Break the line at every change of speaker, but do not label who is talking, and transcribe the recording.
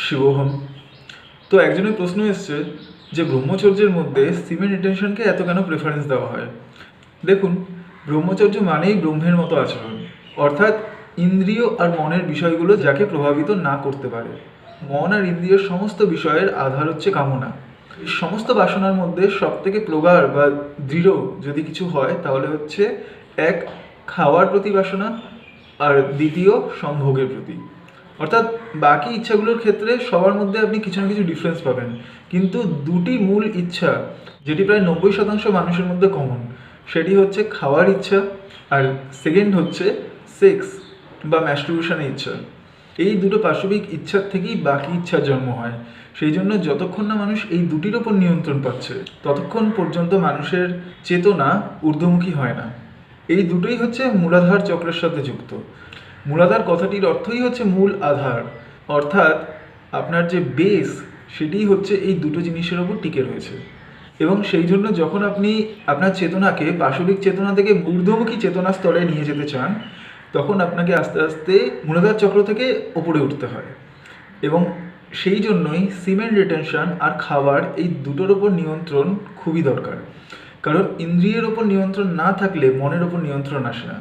শিবহম। তো একজনের প্রশ্ন এসছে যে ব্রহ্মচর্যের মধ্যে সিমেন রিটেনশনকে এত কেন প্রেফারেন্স দেওয়া হয়। দেখুন, ব্রহ্মচর্য মানেই ব্রহ্মের মতো আচরণ, অর্থাৎ ইন্দ্রিয় আর মনের বিষয়গুলো যাকে প্রভাবিত না করতে পারে। মন আর ইন্দ্রিয়ের সমস্ত বিষয়ের আধার হচ্ছে কামনা। এই সমস্ত বাসনার মধ্যে সব থেকে প্রগাঢ় বা দৃঢ় যদি কিছু হয় তাহলে হচ্ছে এক, খাওয়ার প্রতি বাসনা, আর দ্বিতীয়, সম্ভোগের প্রতি। অর্থাৎ বাকি ইচ্ছাগুলোর ক্ষেত্রে সবার মধ্যে আপনি কিছু না কিছু ডিফারেন্স পাবেন, কিন্তু দুটি মূল ইচ্ছা যেটি প্রায় 90% মানুষের মধ্যে কমন, সেটি হচ্ছে খাওয়ার ইচ্ছা, আর সেকেন্ড হচ্ছে সেক্স বা ম্যাস্টুরবেশনের ইচ্ছা। এই দুটো পাশবিক ইচ্ছার থেকেই বাকি ইচ্ছার জন্ম হয়। সেই জন্য যতক্ষণ না মানুষ এই দুটির ওপর নিয়ন্ত্রণ পাচ্ছে ততক্ষণ পর্যন্ত মানুষের চেতনা ঊর্ধ্বমুখী হয় না। এই দুটোই হচ্ছে মূলাধার চক্রের সাথে যুক্ত। মূলাধার কথাটির অর্থই হচ্ছে মূল আধার, অর্থাৎ আপনার যে বেস সেটিই হচ্ছে এই দুটো জিনিসের ওপর টিকে রয়েছে। এবং সেই জন্য যখন আপনি আপনার চেতনাকে পাশবিক চেতনা থেকে ঊর্ধ্বমুখী চেতনা স্তরে নিয়ে যেতে চান, তখন আপনাকে আস্তে আস্তে মূলাধার চক্র থেকে ওপরে উঠতে হয়। এবং সেই জন্যই সিমেন রিটেনশন আর খাবার এই দুটোর ওপর নিয়ন্ত্রণ খুবই দরকার, কারণ ইন্দ্রিয়ের ওপর নিয়ন্ত্রণ না থাকলে মনের ওপর নিয়ন্ত্রণ আসে না।